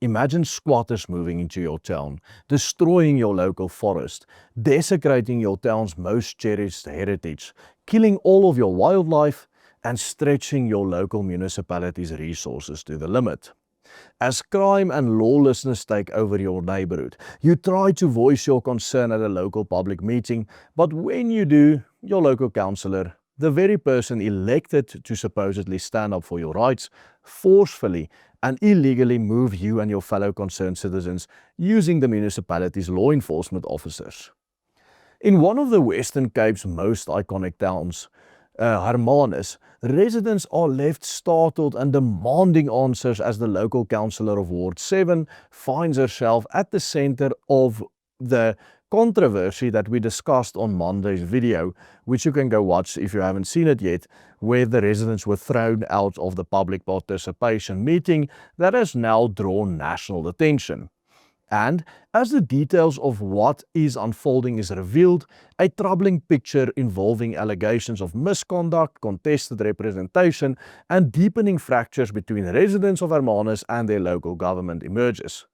Imagine squatters moving into your town, destroying your local forest, desecrating your town's most cherished heritage, killing all of your wildlife, and stretching your local municipality's resources to the limit. As crime and lawlessness take over your neighborhood, you try to voice your concern at a local public meeting, but when you do, your local councillor, the very person elected to supposedly stand up for your rights, forcefully and illegally move you and your fellow concerned citizens using the municipality's law enforcement officers. In one of the Western Cape's most iconic towns, Hermanus, residents are left startled and demanding answers as the local councillor of Ward 7 finds herself at the center of the controversy that we discussed on Monday's video, which you can go watch if you haven't seen it yet, where the residents were thrown out of the public participation meeting that has now drawn national attention. And as the details of what is unfolding is revealed, a troubling picture involving allegations of misconduct, contested representation, and deepening fractures between residents of Hermanus and their local government emerges.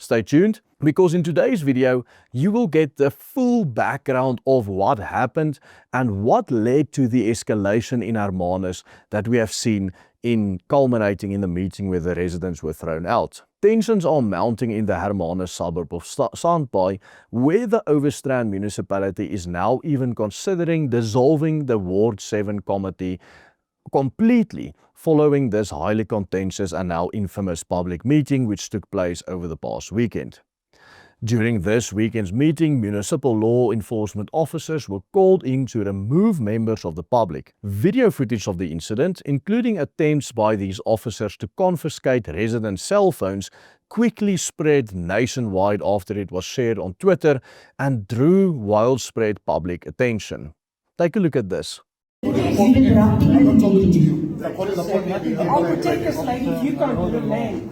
Stay tuned, because in today's video, you will get the full background of what happened and what led to the escalation in Hermanus that we have seen culminating in the meeting where the residents were thrown out. Tensions are mounting in the Hermanus suburb of Sandbaai, where the Overstrand municipality is now even considering dissolving the Ward 7 committee completely following this highly contentious and now infamous public meeting which took place over the past weekend. During this weekend's meeting, municipal law enforcement officers were called in to remove members of the public. Video footage of the incident, including attempts by these officers to confiscate residents' cell phones, quickly spread nationwide after it was shared on Twitter and drew widespread public attention. Take a look at this. I'm not talking to you. I'll protect us, like if you can't do the land.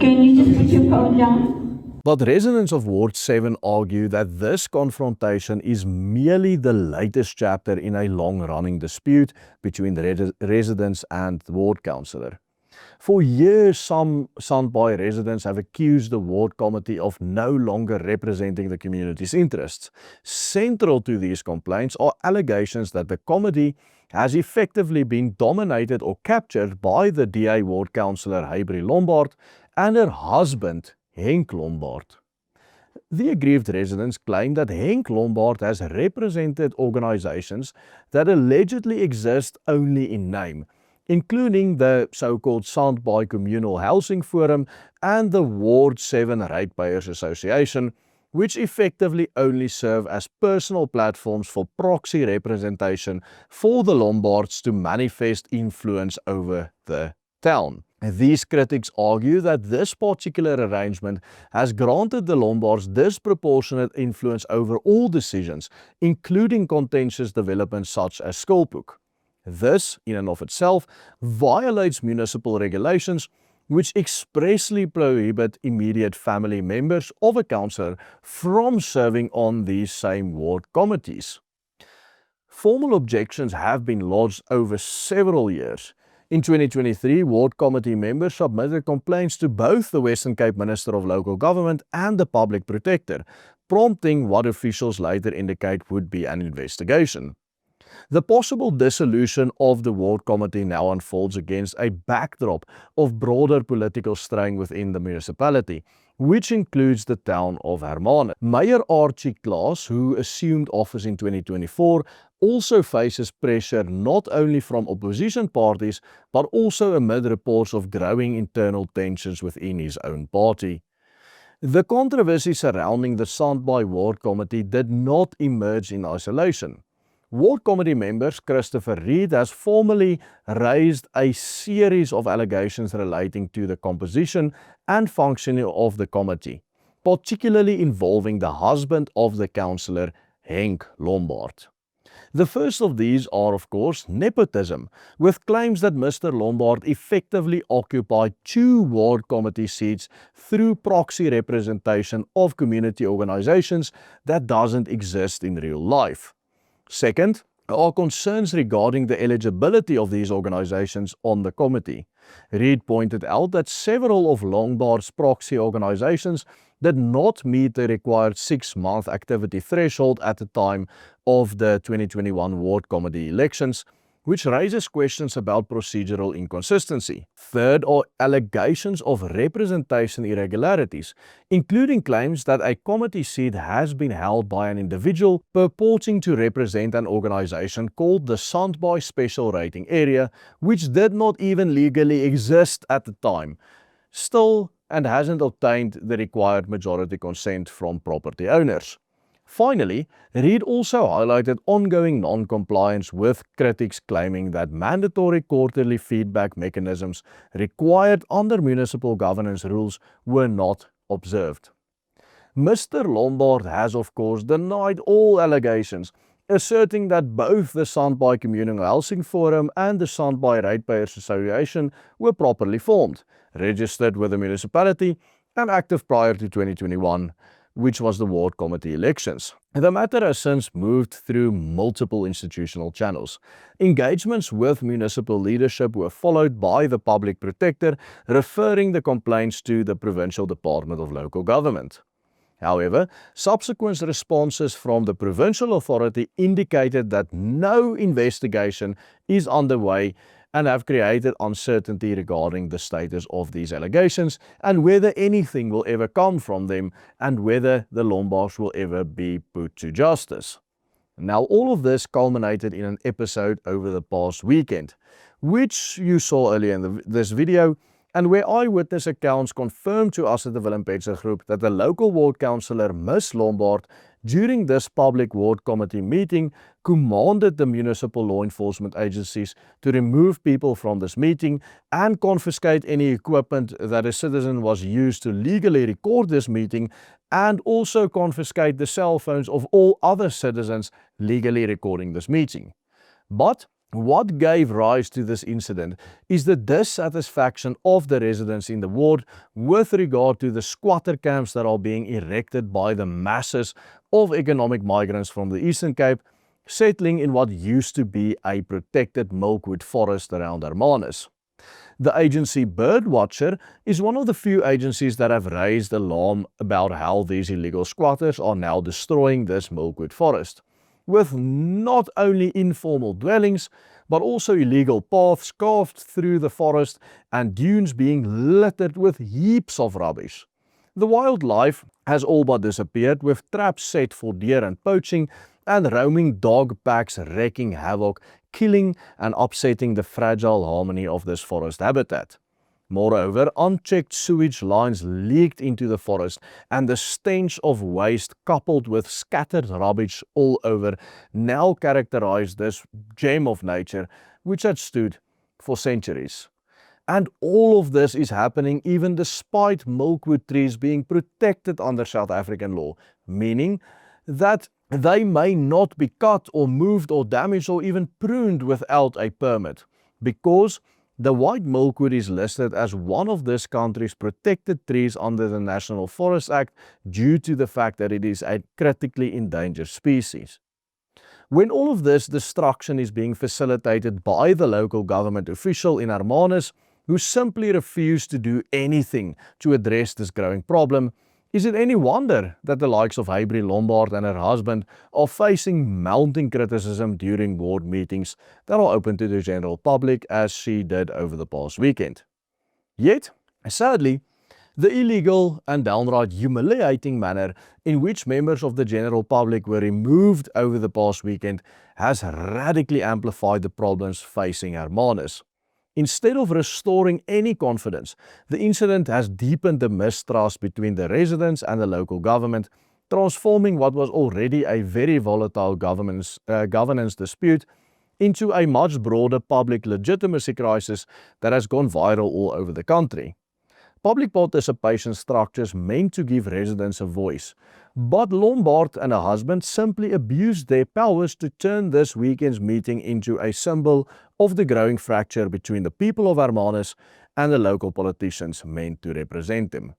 Can you just put your phone down? But residents of Ward 7 argue that this confrontation is merely the latest chapter in a long-running dispute between the residents and the ward councillor. For years, some Sandbaai residents have accused the ward committee of no longer representing the community's interests. Central to these complaints are allegations that the committee has effectively been dominated or captured by the DA ward councillor Heybrie Lombard and her husband Henk Lombard. The aggrieved residents claim that Henk Lombard has represented organizations that allegedly exist only in name, including the so-called Sandbaai Communal Housing Forum and the Ward 7 Ratepayers Association, which effectively only serve as personal platforms for proxy representation for the Lombards to manifest influence over the town. These critics argue that this particular arrangement has granted the Lombards disproportionate influence over all decisions, including contentious developments such as Skulphoek. This, in and of itself, violates municipal regulations which expressly prohibit immediate family members of a councillor from serving on these same ward committees. Formal objections have been lodged over several years. In 2023, ward committee members submitted complaints to both the Western Cape Minister of Local Government and the Public Protector, prompting what officials later indicate would be an investigation. The possible dissolution of the ward committee now unfolds against a backdrop of broader political strain within the municipality, which includes the town of Hermanus. Mayor Archie Klaas, who assumed office in 2024, also faces pressure not only from opposition parties, but also amid reports of growing internal tensions within his own party. The controversy surrounding the Sandbaai Ward Committee did not emerge in isolation. Ward Committee members Christopher Reed has formally raised a series of allegations relating to the composition and functioning of the committee, particularly involving the husband of the councillor, Henk Lombard. The first of these are, of course, nepotism, with claims that Mr. Lombard effectively occupied 2 ward committee seats through proxy representation of community organizations that doesn't exist in real life. Second, are concerns regarding the eligibility of these organizations on the committee. Reid pointed out that several of Longbar's proxy organizations did not meet the required 6-month activity threshold at the time of the 2021 ward committee elections, which raises questions about procedural inconsistency. Third are allegations of representation irregularities, including claims that a committee seat has been held by an individual purporting to represent an organization called the Sandbaai Special Rating Area, which did not even legally exist at the time, still and hasn't obtained the required majority consent from property owners. Finally, Reid also highlighted ongoing non-compliance, with critics claiming that mandatory quarterly feedback mechanisms required under municipal governance rules were not observed. Mr. Lombard has of course denied all allegations, asserting that both the Sandbaai Communal Housing Forum and the Sandbaai Ratepayers Association were properly formed, registered with the municipality and active prior to 2021. Which was the ward committee elections. The matter has since moved through multiple institutional channels. Engagements with municipal leadership were followed by the public protector, referring the complaints to the Provincial Department of Local Government. However, subsequent responses from the provincial authority indicated that no investigation is underway and have created uncertainty regarding the status of these allegations and whether anything will ever come from them and whether the Lombards will ever be put to justice. Now, all of this culminated in an episode over the past weekend, which you saw earlier in this video, and where eyewitness accounts confirmed to us at the Willem Petzer Group that the local ward councillor, Ms. Lombard, during this public ward committee meeting, commanded the municipal law enforcement agencies to remove people from this meeting and confiscate any equipment that a citizen was used to legally record this meeting, and also confiscate the cell phones of all other citizens legally recording this meeting. But what gave rise to this incident is the dissatisfaction of the residents in the ward with regard to the squatter camps that are being erected by the masses of economic migrants from the Eastern Cape, settling in what used to be a protected milkwood forest around Hermanus. The agency Birdwatcher is one of the few agencies that have raised alarm about how these illegal squatters are now destroying this milkwood forest, with not only informal dwellings, but also illegal paths carved through the forest and dunes being littered with heaps of rubbish. The wildlife has all but disappeared, with traps set for deer and poaching, and roaming dog packs wreaking havoc, killing and upsetting the fragile harmony of this forest habitat. Moreover, unchecked sewage lines leaked into the forest, and the stench of waste coupled with scattered rubbish all over now characterize this gem of nature which had stood for centuries. And all of this is happening even despite milkwood trees being protected under South African law, meaning that they may not be cut or moved or damaged or even pruned without a permit, because the white milkwood is listed as one of this country's protected trees under the National Forest Act due to the fact that it is a critically endangered species. When all of this destruction is being facilitated by the local government official in Hermanus, who simply refuse to do anything to address this growing problem, is it any wonder that the likes of Hybrid Lombard and her husband are facing mounting criticism during ward meetings that are open to the general public, as she did over the past weekend? Yet, sadly, the illegal and downright humiliating manner in which members of the general public were removed over the past weekend has radically amplified the problems facing Hermanus. Instead of restoring any confidence, the incident has deepened the mistrust between the residents and the local government, transforming what was already a very volatile governance dispute into a much broader public legitimacy crisis that has gone viral all over the country. Public participation structures meant to give residents a voice, but Lombard and her husband simply abused their powers to turn this weekend's meeting into a symbol of the growing fracture between the people of Hermanus and the local politicians meant to represent them.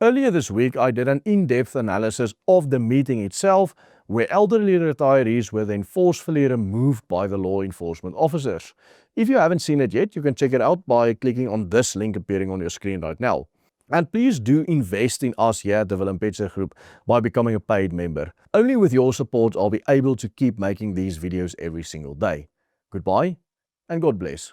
Earlier this week, I did an in-depth analysis of the meeting itself, where elderly retirees were then forcefully removed by the law enforcement officers. If you haven't seen it yet, you can check it out by clicking on this link appearing on your screen right now. And please do invest in us here at the Willem Petzer Group by becoming a paid member. Only with your support I'll be able to keep making these videos every single day. Goodbye and God bless.